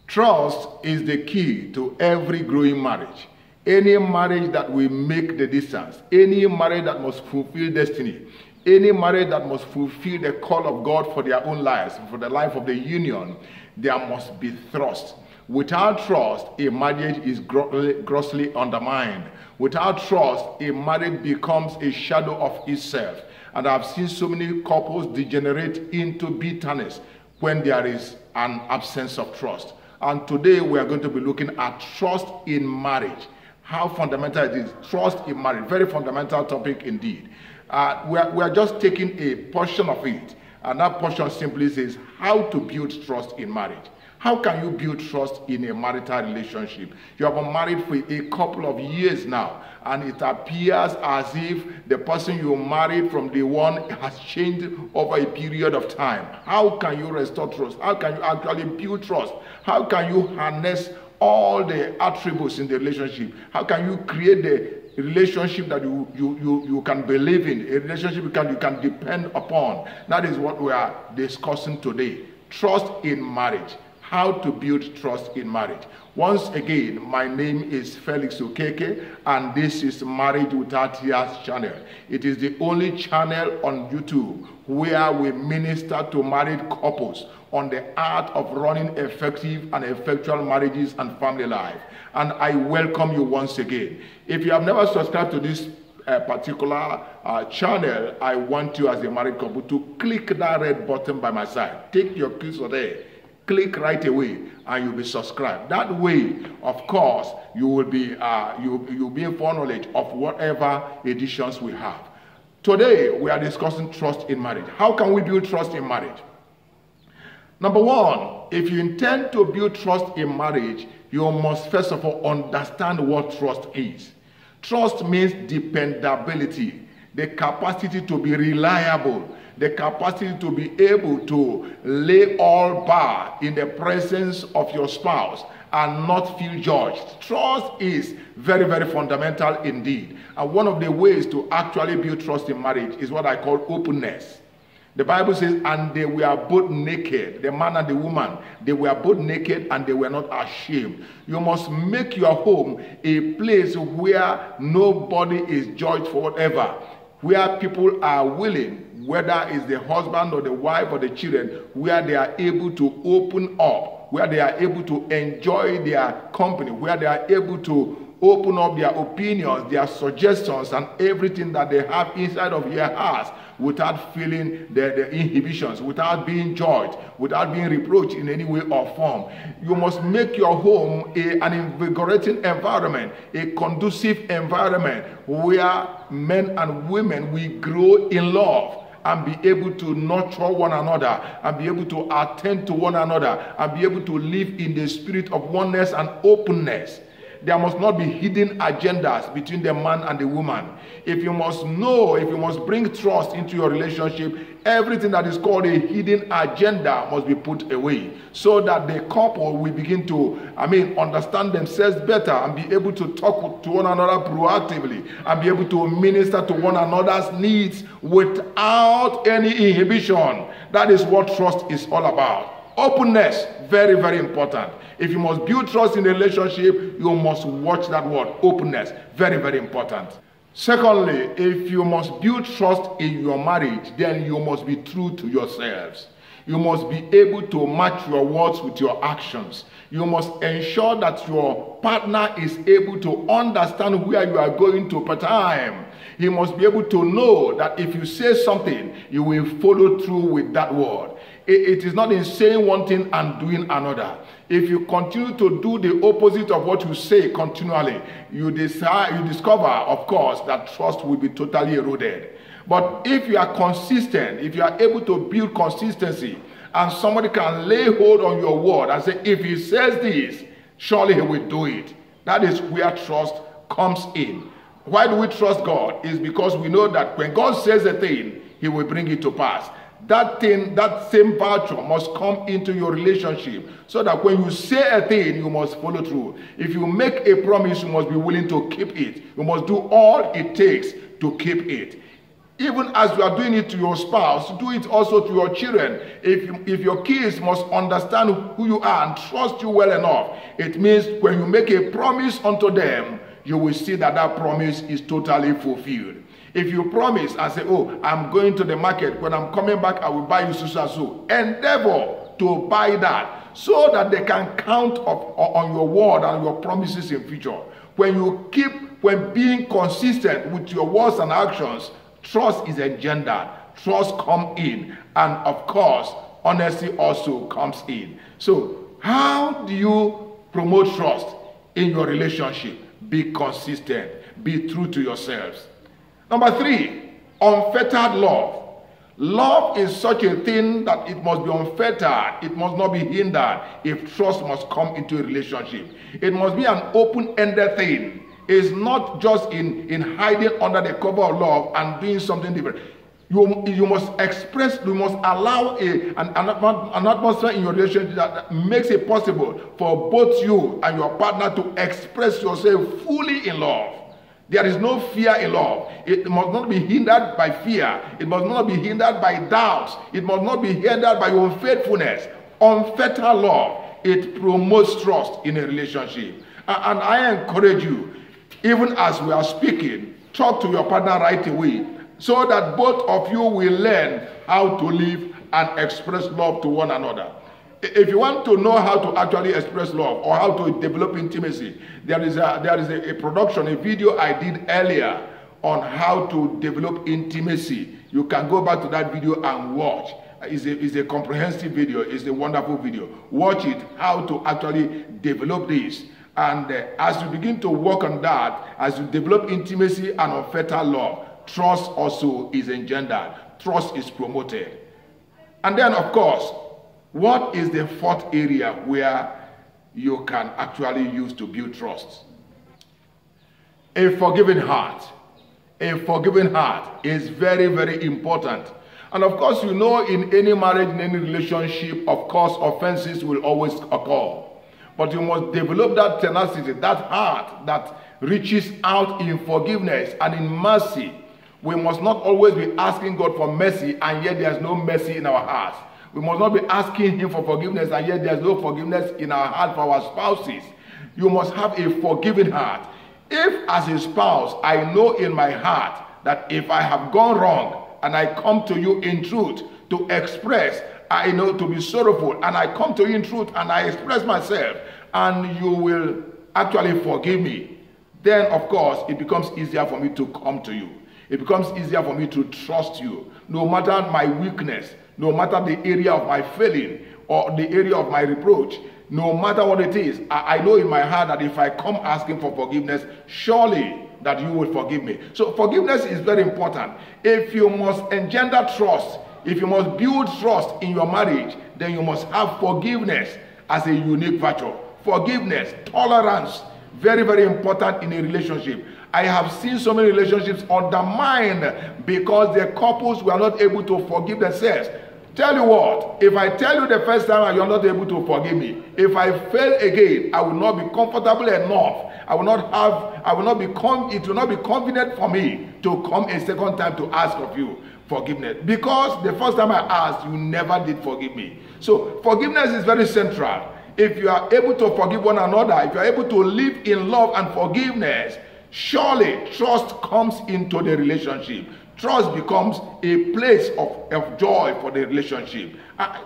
Trust is the key to every growing marriage. Any marriage that will make the distance, any marriage that must fulfill destiny, any marriage that must fulfill the call of God for their own lives, for the life of the union, there must be trust. Without trust, a marriage is grossly undermined. Without trust, a marriage becomes a shadow of itself. And I've seen so many couples degenerate into bitterness when there is an absence of trust. And today we are going to be looking at trust in marriage. How fundamental it is. Trust in marriage. Very fundamental topic indeed. We are just taking a portion of it. And that portion simply says how to build trust in marriage. How can you build trust in a marital relationship? You have been married for a couple of years now, and it appears as if the person you married from day one has changed over a period of time. How can you restore trust? How can you actually build trust? How can you harness all the attributes in the relationship? How can you create the relationship that you can believe in, a relationship you can depend upon? That is what we are discussing today. Trust in marriage. How to build trust in marriage. Once again, my name is Felix Okeke, and this is Marriage Without Tears channel. It is the only channel on YouTube where we minister to married couples on the art of running effective and effectual marriages and family life. And I welcome you once again. If you have never subscribed to this particular channel, I want you as a married couple to click that red button by my side. Take your cursor there. Click right away and you'll be subscribed. That way, of course, you will be you'll be in full knowledge of whatever editions we have. Today, we are discussing trust in marriage. How can we build trust in marriage? Number one, if you intend to build trust in marriage, you must first of all understand what trust is. Trust means dependability, the capacity to be reliable, the capacity to be able to lay all bare in the presence of your spouse and not feel judged. Trust is very, very fundamental indeed. And one of the ways to actually build trust in marriage is what I call openness. The Bible says, and they were both naked, the man and the woman, they were both naked and they were not ashamed. You must make your home a place where nobody is judged for whatever, where people are willing, whether it's the husband or the wife or the children, where they are able to open up, where they are able to enjoy their company, where they are able to open up their opinions, their suggestions, and everything that they have inside of their hearts without feeling the inhibitions, without being judged, without being reproached in any way or form. You must make your home an invigorating environment, a conducive environment where men and women will grow in love and be able to nurture one another, and be able to attend to one another, and be able to live in the spirit of oneness and openness. There must not be hidden agendas between the man and the woman. If you must know, if you must bring trust into your relationship, everything that is called a hidden agenda must be put away, so that the couple will begin to, understand themselves better and be able to talk to one another proactively and be able to minister to one another's needs without any inhibition. That is what trust is all about. Openness, very, very important. If you must build trust in a relationship, you must watch that word, openness. Very, very important. Secondly, if you must build trust in your marriage, then you must be true to yourselves. You must be able to match your words with your actions. You must ensure that your partner is able to understand where you are going to per time. He must be able to know that if you say something, you will follow through with that word. It is not in saying one thing and doing another. If you continue to do the opposite of what you say continually, you discover, of course, that trust will be totally eroded. But if you are consistent, if you are able to build consistency, and somebody can lay hold on your word and say, if he says this, surely he will do it. That is where trust comes in. Why do we trust God? It's because we know that when God says a thing, he will bring it to pass. That thing, that same virtue must come into your relationship, so that when you say a thing, you must follow through. If you make a promise, you must be willing to keep it. You must do all it takes to keep it. Even as you are doing it to your spouse, do it also to your children. If your kids must understand who you are and trust you well enough, it means when you make a promise unto them, you will see that that promise is totally fulfilled. If you promise and say, oh, I'm going to the market, when I'm coming back, I will buy you so. Endeavor to buy that so that they can count on your word and your promises in future. When being consistent with your words and actions, trust is engendered, trust comes in, and of course, honesty also comes in. So, how do you promote trust in your relationship? Be consistent, be true to yourselves. Number 3, unfettered love. Love is such a thing that it must be unfettered, it must not be hindered if trust must come into a relationship. It must be an open-ended thing. It's not just in hiding under the cover of love and doing something different. You must express, you must allow an atmosphere in your relationship that makes it possible for both you and your partner to express yourself fully in love. There is no fear in love. It must not be hindered by fear. It must not be hindered by doubts. It must not be hindered by unfaithfulness. Unfettered love, it promotes trust in a relationship. And I encourage you, even as we are speaking, talk to your partner right away so that both of you will learn how to live and express love to one another. If you want to know how to actually express love or how to develop intimacy, there is a production, a video I did earlier on how to develop intimacy. You can go back to that video and watch. It's a comprehensive video. It's a wonderful video. Watch it, how to actually develop this. And as you begin to work on that, as you develop intimacy and unfettered love, trust also is engendered. Trust is promoted. And then, of course, what is the 4th area where you can actually use to build trust? A forgiving heart. A forgiving heart is very, very important. And of course, you know, in any marriage, in any relationship, of course, offenses will always occur. But you must develop that tenacity, that heart that reaches out in forgiveness and in mercy. We must not always be asking God for mercy, and yet there is no mercy in our hearts. We must not be asking him for forgiveness, and yet there is no forgiveness in our heart for our spouses. You must have a forgiving heart. If as a spouse, I know in my heart that if I have gone wrong and I come to you in truth to express, I know to be sorrowful, and I come to you in truth and I express myself, and you will actually forgive me, then of course it becomes easier for me to come to you. It becomes easier for me to trust you. No matter my weakness, no matter the area of my failing or the area of my reproach, no matter what it is, I know in my heart that if I come asking for forgiveness, surely that you will forgive me. So forgiveness is very important. If you must engender trust, if you must build trust in your marriage, then you must have forgiveness as a unique virtue. Forgiveness, tolerance, very, very important in a relationship. I have seen so many relationships undermined because the couples were not able to forgive themselves. Tell you what, if I tell you the first time and you're not able to forgive me, if I fail again, I will not be comfortable enough. It will not be convenient for me to come a second time to ask of you forgiveness, because the first time I asked, you never did forgive me. So forgiveness is very central. If you are able to forgive one another, if you are able to live in love and forgiveness, surely trust comes into the relationship. Trust becomes a place of joy for the relationship.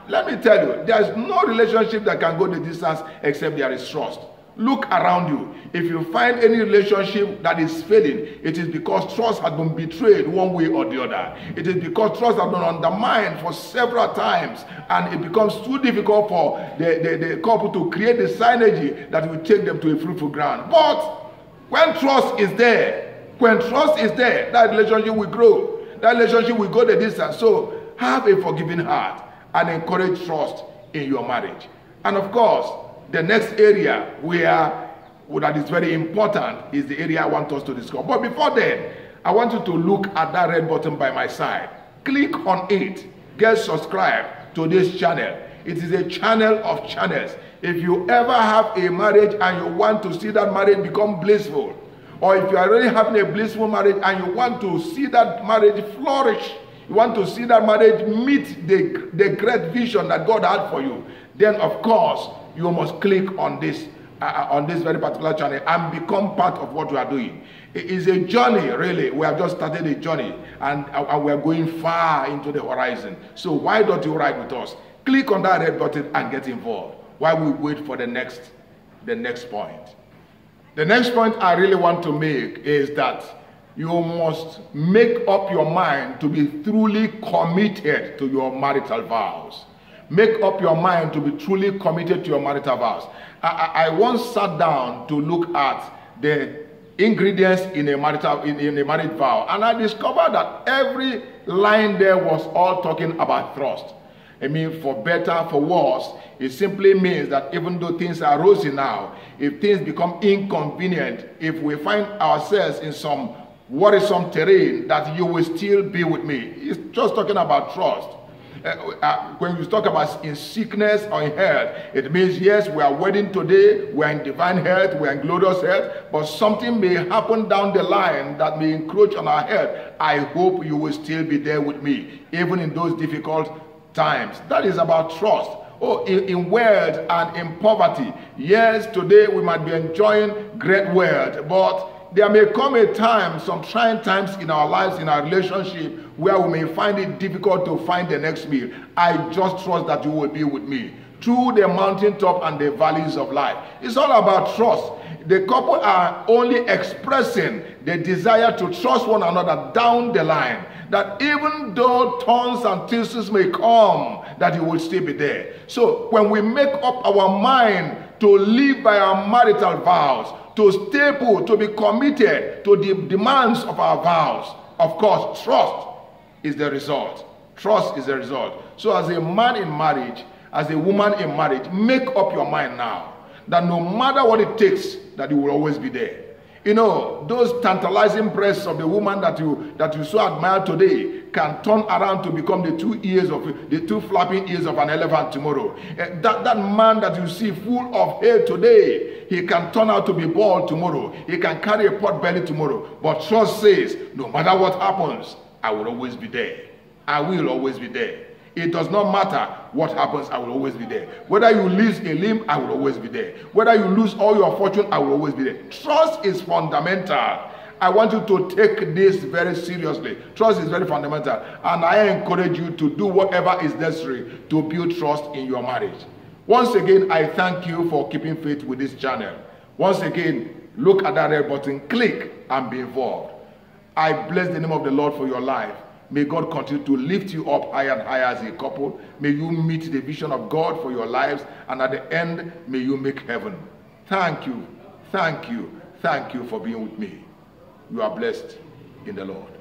Let me tell you, there is no relationship that can go the distance except there is trust. Look around you. If you find any relationship that is failing, it is because trust has been betrayed one way or the other. It is because trust has been undermined for several times, and it becomes too difficult for the couple to create the synergy that will take them to a fruitful ground. But when trust is there, that relationship will grow. That relationship will go the distance. So have a forgiving heart and encourage trust in your marriage. And of course, the next area that is very important is the area I want us to discuss. But before then, I want you to look at that red button by my side. Click on it. Get subscribed to this channel. It is a channel of channels. If you ever have a marriage and you want to see that marriage become blissful, or if you are already having a blissful marriage and you want to see that marriage flourish, you want to see that marriage meet the great vision that God had for you, then of course you must click on this very particular channel and become part of what we are doing. It is a journey, really. We have just started a journey, and we are going far into the horizon. So why don't you ride with us? Click on that red button and get involved while we wait for the next point. The next point I really want to make is that you must make up your mind to be truly committed to your marital vows. Make up your mind to be truly committed to your marital vows. I once sat down to look at the ingredients in a marriage vow, and I discovered that every line there was all talking about trust. I mean, for better, for worse, it simply means that even though things are rosy now, if things become inconvenient, if we find ourselves in some worrisome terrain, that you will still be with me. It's just talking about trust. When you talk about in sickness or in health, it means yes, we are wedding today, we are in divine health, we are in glorious health, but something may happen down the line that may encroach on our health. I hope you will still be there with me, even in those difficult times. That is about trust. Oh, in wealth and in poverty. Yes, today we might be enjoying great wealth, but there may come a time, some trying times in our lives, in our relationship, where we may find it difficult to find the next meal. I just trust that you will be with me through the mountaintop and the valleys of life. It's all about trust. The couple are only expressing the desire to trust one another down the line, that even though thorns and thistles may come, that you will still be there. So when we make up our mind to live by our marital vows, to stay put, to be committed to the demands of our vows, of course, trust is the result. Trust is the result. So as a man in marriage, as a woman in marriage, make up your mind now that no matter what it takes, that you will always be there. You know, those tantalizing breasts of the woman that you so admire today can turn around to become the two flapping ears of an elephant tomorrow. That man that you see full of hair today, he can turn out to be bald tomorrow. He can carry a pot belly tomorrow. But trust says, no matter what happens, I will always be there. I will always be there. It does not matter what happens, I will always be there. Whether you lose a limb, I will always be there. Whether you lose all your fortune, I will always be there. Trust is fundamental. I want you to take this very seriously. Trust is very fundamental. And I encourage you to do whatever is necessary to build trust in your marriage. Once again, I thank you for keeping faith with this channel. Once again, look at that red button, click and be involved. I bless the name of the Lord for your life. May God continue to lift you up higher and higher as a couple. May you meet the vision of God for your lives. And at the end, may you make heaven. Thank you. Thank you. Thank you for being with me. You are blessed in the Lord.